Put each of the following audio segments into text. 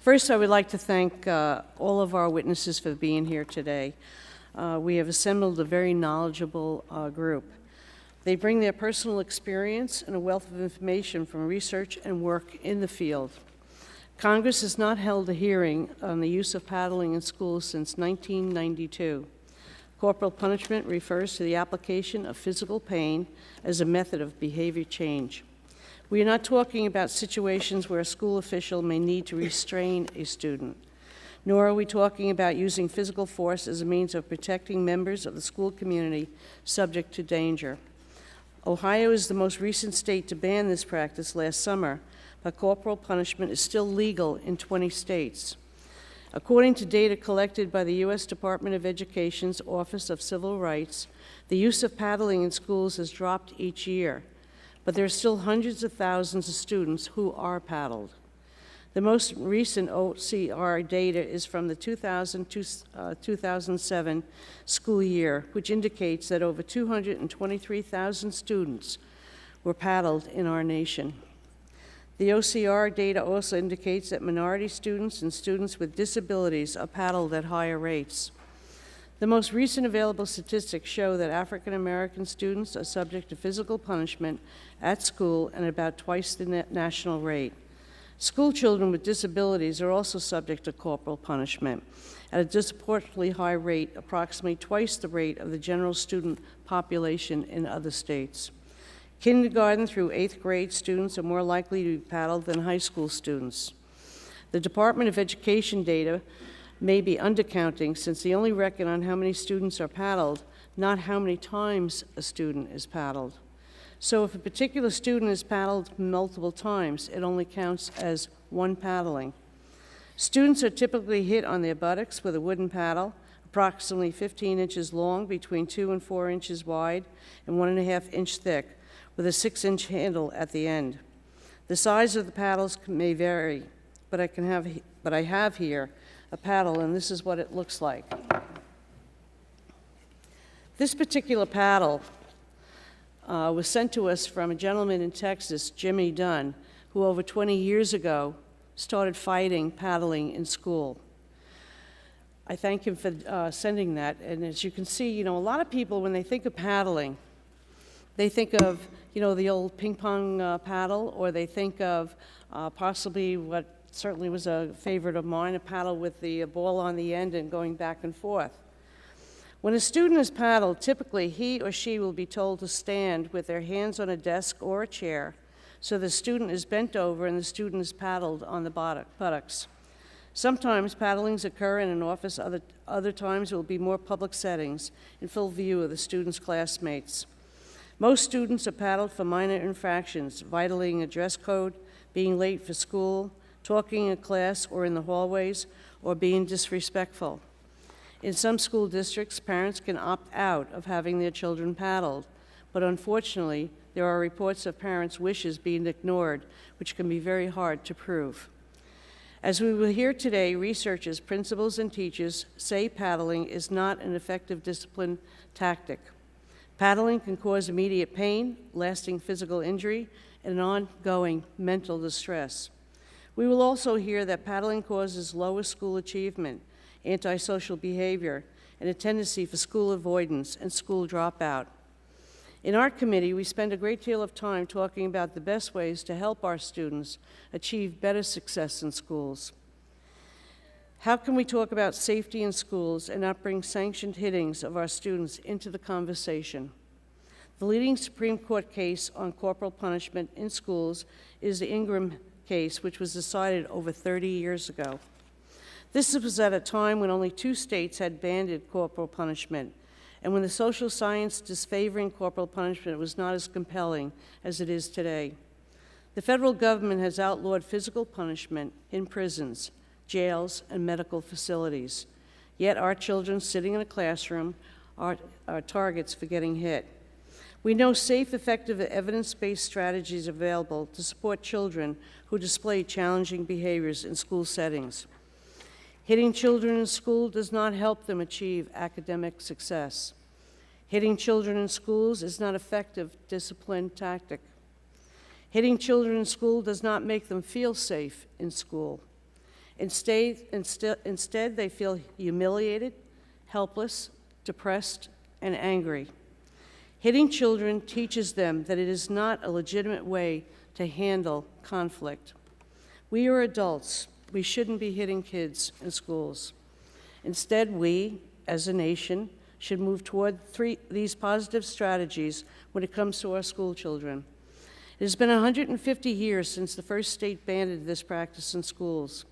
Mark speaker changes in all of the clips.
Speaker 1: First, I would like to thank all of our witnesses for being here today. We have assembled a very knowledgeable group. They bring their personal experience and a wealth of information from research and work in the field. Congress has not held a hearing on the use of paddling in schools since 1992. Corporal punishment refers to the application of physical pain as a method of behavior change. We are not talking about situations where a school official may need to restrain a student, nor are we talking about using physical force as a means of protecting members of the school community subject to danger. Ohio is the most recent state to ban this practice last summer, but corporal punishment is still legal in 20 states. According to data collected by the U.S. Department of Education's Office of Civil Rights, the use of paddling in schools has dropped each year, but there are still hundreds of thousands of students who are paddled. The most recent OCR data is from the 2000-2007 school year, which indicates that over 223,000 students were paddled in our nation. The OCR data also indicates that minority students and students with disabilities are paddled at higher rates. The most recent available statistics show that African American students are subject to physical punishment at school at about twice the national rate. School children with disabilities are also subject to corporal punishment at a disproportionately high rate, approximately twice the rate of the general student population in other states. Kindergarten through 8th grade students are more likely to be paddled than high school students. The Department of Education data may be undercounting, since they only reckon on how many students are paddled, not how many times a student is paddled. So if a particular student is paddled multiple times, it only counts as one paddling. Students are typically hit on their buttocks with a wooden paddle, approximately 15 inches long, between 2 and 4 inches wide, and 1.5 inch thick, with a 6-inch handle at the end. The size of the paddles may vary, but I have here a paddle, and this is what it looks like. This particular paddle was sent to us from a gentleman in Texas, Jimmy Dunn, who over 20 years ago started fighting paddling in school. I thank him for sending that, and as you can see, a lot of people, when they think of paddling, they think of, the old ping pong paddle, or they think of possibly what certainly was a favorite of mine, a paddle with the ball on the end and going back and forth. When a student is paddled, typically he or she will be told to stand with their hands on a desk or a chair, so the student is bent over and the student is paddled on the buttocks. Sometimes paddlings occur in an office, other times it will be more public settings in full view of the student's classmates. Most students are paddled for minor infractions, violating a dress code, being late for school, talking in class or in the hallways, or being disrespectful. In some school districts, parents can opt out of having their children paddled, but unfortunately, there are reports of parents' wishes being ignored, which can be very hard to prove. As we will hear today, researchers, principals, and teachers say paddling is not an effective discipline tactic. Paddling can cause immediate pain, lasting physical injury, and ongoing mental distress. We will also hear that paddling causes lower school achievement, antisocial behavior, and a tendency for school avoidance and school dropout. In our committee, we spend a great deal of time talking about the best ways to help our students achieve better success in schools. How can we talk about safety in schools and not bring sanctioned hittings of our students into the conversation? The leading Supreme Court case on corporal punishment in schools is the Ingram case, which was decided over 30 years ago. This was at a time when only 2 states had banned corporal punishment, and when the social science disfavoring corporal punishment was not as compelling as it is today. The federal government has outlawed physical punishment in prisons, jails, and medical facilities. Yet our children sitting in a classroom are targets for getting hit. We know safe, effective, evidence-based strategies available to support children who display challenging behaviors in school settings. Hitting children in school does not help them achieve academic success. Hitting children in schools is not an effective discipline tactic. Hitting children in school does not make them feel safe in school. Instead, they feel humiliated, helpless, depressed, and angry. Hitting children teaches them that it is not a legitimate way to handle conflict. We are adults. We shouldn't be hitting kids in schools. Instead, we, as a nation, should move toward these positive strategies when it comes to our school children. It has been 150 years since the first state banned this practice in schools.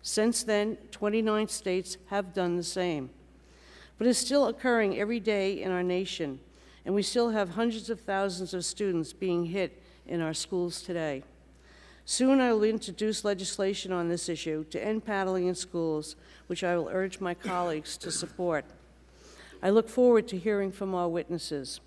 Speaker 1: Since then, 29 states have done the same. But it's still occurring every day in our nation, and we still have hundreds of thousands of students being hit in our schools today. Soon I will introduce legislation on this issue to end paddling in schools, which I will urge my colleagues to support. I look forward to hearing from our witnesses.